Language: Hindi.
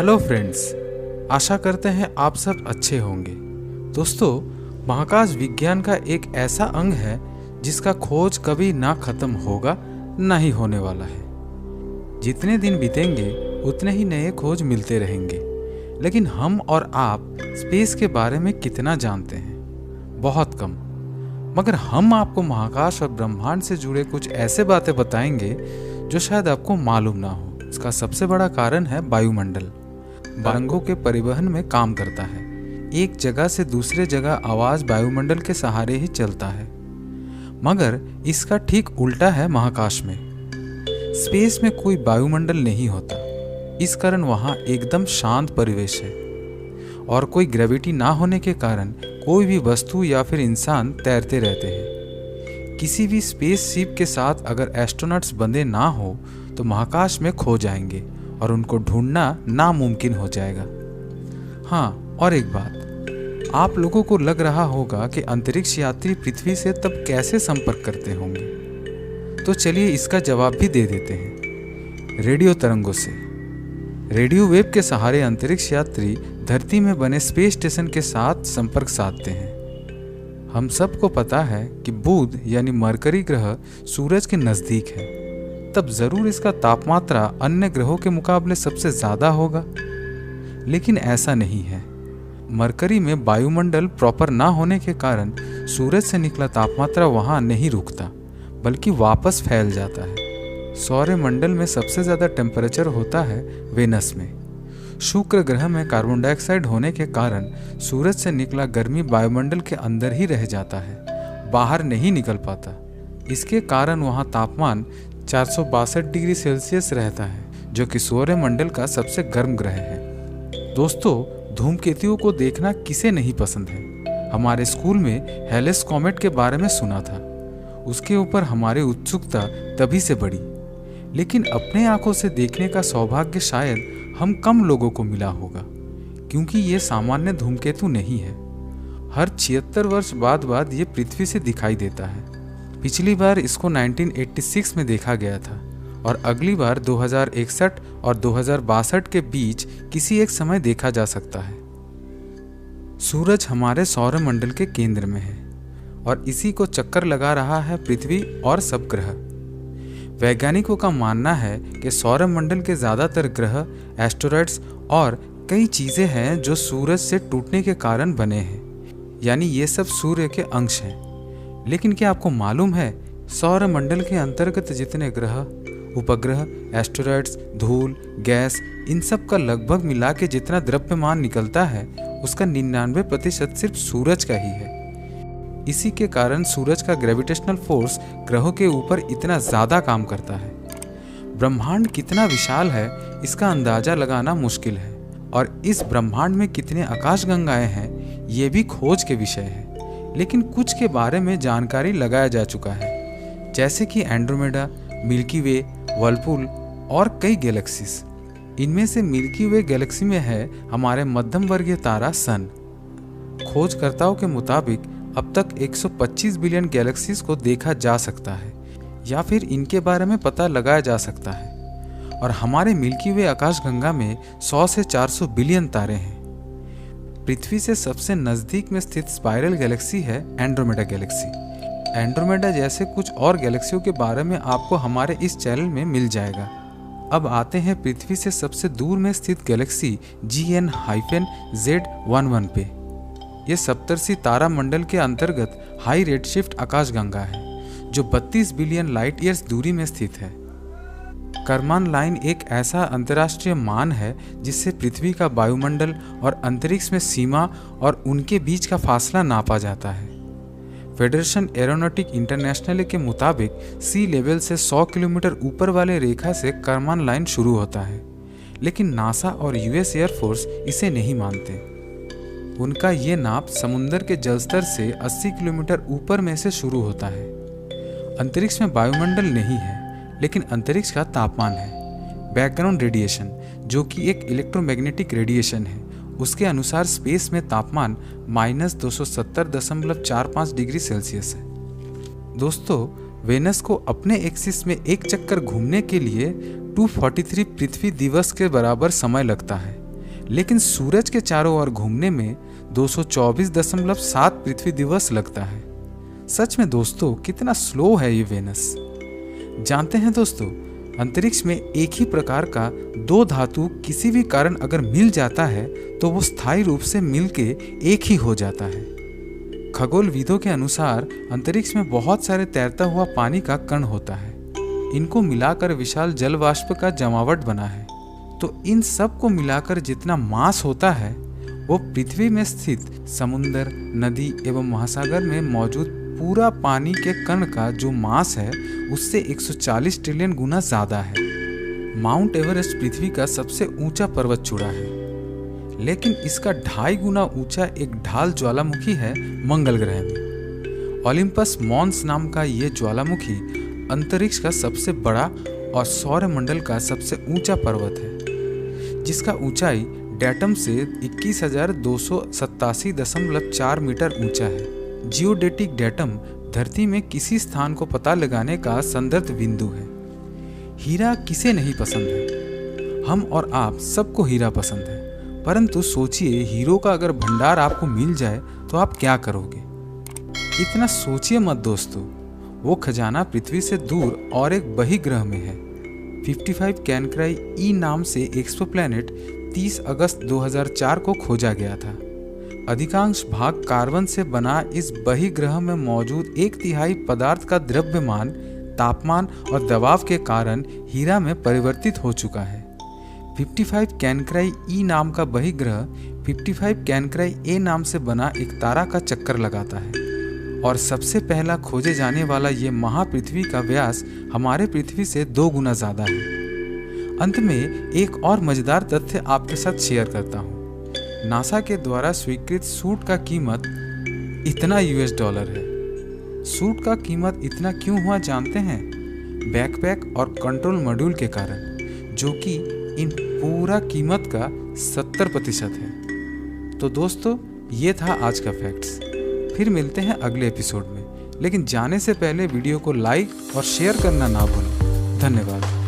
हेलो फ्रेंड्स, आशा करते हैं आप सब अच्छे होंगे। दोस्तों, महाकाश विज्ञान का एक ऐसा अंग है जिसका खोज कभी ना खत्म होगा ना ही होने वाला है। जितने दिन बीतेंगे उतने ही नए खोज मिलते रहेंगे, लेकिन हम और आप स्पेस के बारे में कितना जानते हैं? बहुत कम। मगर हम आपको महाकाश और ब्रह्मांड से जुड़े कुछ ऐसे बातें बताएंगे जो शायद आपको मालूम ना हो। इसका सबसे बड़ा कारण है वायुमंडल। तरंगों के परिवहन में काम करता है। एक जगह से दूसरे जगह आवाज वायुमंडल के सहारे ही चलता है। मगर इसका ठीक उल्टा है महाकाश में। स्पेस में कोई वायुमंडल नहीं होता, इस कारण वहाँ एकदम शांत परिवेश है और कोई ग्रेविटी ना होने के कारण कोई भी वस्तु या फिर इंसान तैरते रहते हैं। किसी भी स्पेस शिप के साथ अगर एस्ट्रोनॉट्स बंधे ना हो तो महाकाश में खो जाएंगे और उनको ढूंढना नामुमकिन हो जाएगा। हाँ, और एक बात, आप लोगों को लग रहा होगा कि अंतरिक्ष यात्री पृथ्वी से तब कैसे संपर्क करते होंगे, तो चलिए इसका जवाब भी दे देते हैं। रेडियो तरंगों से। रेडियो वेव के सहारे अंतरिक्ष यात्री धरती में बने स्पेस स्टेशन के साथ संपर्क साधते हैं। हम सबको पता है कि बुध यानी मरकरी ग्रह सूरज के नजदीक है, तब जरूर इसका तापमात्रा अन्य ग्रहों के मुकाबले सबसे ज्यादा होगा। लेकिन ऐसा नहीं है। मरकरी में वायुमंडल प्रॉपर ना होने के कारण सूरज से निकला तापमात्रा वहां नहीं रुकता, बल्कि वापस फैल जाता है। सौरमंडल में सबसे ज्यादा टेम्परेचर होता है वेनस में। शुक्र ग्रह में कार्बन डाइऑक्साइड होने के कारण सूरज से निकला गर्मी वायुमंडल के अंदर ही रह जाता है, बाहर नहीं निकल पाता। इसके कारण वहाँ तापमान 462 डिग्री सेल्सियस रहता है, जो कि सौरमंडल का सबसे गर्म ग्रह है। दोस्तों, धूमकेतुओं को देखना किसे नहीं पसंद है? हमारे स्कूल में हेलेस कॉमेट के बारे में सुना था। उसके ऊपर हमारी उत्सुकता तभी से बढ़ी, लेकिन अपने आंखों से देखने का सौभाग्य शायद हम कम लोगों को मिला होगा, क्योंकि ये सामान्य धूमकेतु नहीं है। हर 76 वर्ष बाद ये पृथ्वी से दिखाई देता है। पिछली बार इसको 1986 में देखा गया था और अगली बार 2061 और 2062 के बीच किसी एक समय देखा जा सकता है। सूरज हमारे सौरमंडल के केंद्र में है और इसी को चक्कर लगा रहा है पृथ्वी और सब ग्रह। वैज्ञानिकों का मानना है कि सौरमंडल के ज़्यादातर ग्रह, एस्टेरॉइड्स और कई चीज़ें हैं जो सूरज से टूटने के कारण बने हैं, यानी ये सब सूर्य के अंश हैं। लेकिन क्या आपको मालूम है, सौरमंडल के अंतर्गत जितने ग्रह, उपग्रह, एस्टेरॉइड्स, धूल, गैस, इन सब का लगभग मिला के जितना द्रव्यमान निकलता है उसका 99% सिर्फ सूरज का ही है। इसी के कारण सूरज का ग्रेविटेशनल फोर्स ग्रहों के ऊपर इतना ज़्यादा काम करता है। ब्रह्मांड कितना विशाल है इसका अंदाज़ा लगाना मुश्किल है, और इस ब्रह्मांड में कितने आकाशगंगाएं हैं ये भी खोज के विषय है। लेकिन कुछ के बारे में जानकारी लगाया जा चुका है, जैसे कि एंड्रोमेडा, मिल्की वे, वर्लपुल और कई गैलेक्सीज। इनमें से मिल्की वे गैलेक्सी में है हमारे मध्यम वर्गीय तारा सन। खोजकर्ताओं के मुताबिक अब तक 125 बिलियन गैलेक्सीज को देखा जा सकता है या फिर इनके बारे में पता लगाया जा सकता है, और हमारे मिल्की वे आकाशगंगा में 100 से 400 बिलियन तारे हैं। पृथ्वी से सबसे नज़दीक में स्थित स्पाइरल गैलेक्सी है एंड्रोमेडा गैलेक्सी। एंड्रोमेडा जैसे कुछ और गैलेक्सियों के बारे में आपको हमारे इस चैनल में मिल जाएगा। अब आते हैं पृथ्वी से सबसे दूर में स्थित गैलेक्सी GN-Z11 पे। ये सप्तर्षि तारा मंडल के अंतर्गत हाई रेडशिफ्ट आकाशगंगा है, जो 32 बिलियन लाइट ईयर्स दूरी में स्थित है। करमान लाइन एक ऐसा अंतर्राष्ट्रीय मान है जिससे पृथ्वी का वायुमंडल और अंतरिक्ष में सीमा और उनके बीच का फासला नापा जाता है। फेडरेशन एरोनॉटिक इंटरनेशनल के मुताबिक सी लेवल से 100 किलोमीटर ऊपर वाले रेखा से करमान लाइन शुरू होता है, लेकिन नासा और यूएस एयरफोर्स इसे नहीं मानते। उनका ये नाप समुद्र के जलस्तर से 80 किलोमीटर ऊपर में से शुरू होता है। अंतरिक्ष में वायुमंडल नहीं है, लेकिन अंतरिक्ष का तापमान है। बैकग्राउंड रेडिएशन, जो कि एक इलेक्ट्रोमैग्नेटिक रेडिएशन है, उसके अनुसार स्पेस में तापमान -270.45 डिग्री सेल्सियस है। दोस्तों, वेनस को अपने एक्सिस में एक चक्कर घूमने के लिए 243 पृथ्वी दिवस के बराबर समय लगता है, लेकिन सूरज के चारों ओर घूमने में 224.7 पृथ्वी दिवस लगता है। सच में दोस्तों कितना स्लो है ये वेनस। जानते हैं दोस्तों, अंतरिक्ष में एक ही प्रकार का दो धातु किसी भी कारण अगर मिल जाता है तो वो स्थायी रूप से मिलके एक ही हो जाता है। खगोलविदों के अनुसार अंतरिक्ष में बहुत सारे तैरता हुआ पानी का कण होता है। इनको मिलाकर विशाल जल वाष्प का जमावट बना है। तो इन सब को मिलाकर जितना मास होता है वो पृथ्वी में स्थित समुद्र, नदी एवं महासागर में मौजूद पूरा पानी के कण का जो मास है उससे 140 ट्रिलियन गुना ज्यादा है। माउंट एवरेस्ट पृथ्वी का सबसे ऊंचा पर्वत चूड़ा है, लेकिन इसका 2.5 गुना ऊंचा एक ढाल ज्वालामुखी है मंगल ग्रह में। ओलिम्पस मॉन्स नाम का ये ज्वालामुखी अंतरिक्ष का सबसे बड़ा और सौरमंडल का सबसे ऊंचा पर्वत है, जिसका ऊंचाई डेटम से 21,287.4 मीटर ऊंचा है। जियोडेटिक डेटम धरती में किसी स्थान को पता लगाने का संदर्भ बिंदु है। हीरा किसे नहीं पसंद है? हम और आप सबको हीरा पसंद है, परंतु सोचिए हीरो का अगर भंडार आपको मिल जाए तो आप क्या करोगे? इतना सोचिए मत दोस्तों। वो खजाना पृथ्वी से दूर और एक बहिर्ग्रह में है। 55 कैनक्राई ई नाम से एक्सोप्लैनेट 30 अगस्त 2004 को खोजा गया था। अधिकांश भाग कार्बन से बना इस बहिर्ग्रह में मौजूद 1/3 पदार्थ का द्रव्यमान, तापमान और दबाव के कारण हीरा में परिवर्तित हो चुका है। 55 कैनक्राई ई नाम का बहिर्ग्रह 55 कैनक्राई ए नाम से बना एक तारा का चक्कर लगाता है और सबसे पहला खोजे जाने वाला ये महापृथ्वी का व्यास हमारे पृथ्वी से 2 गुना ज्यादा है। अंत में एक और मजेदार तथ्य आपके साथ शेयर करता हूँ। नासा के द्वारा स्वीकृत सूट का कीमत इतना $। है। सूट का कीमत इतना क्यों हुआ जानते हैं? बैकपैक और कंट्रोल मॉड्यूल के कारण, जो कि इन पूरा कीमत का 70% है। तो दोस्तों ये था आज का फैक्ट्स। फिर मिलते हैं अगले एपिसोड में, लेकिन जाने से पहले वीडियो को लाइक और शेयर करना ना भूलें। धन्यवाद।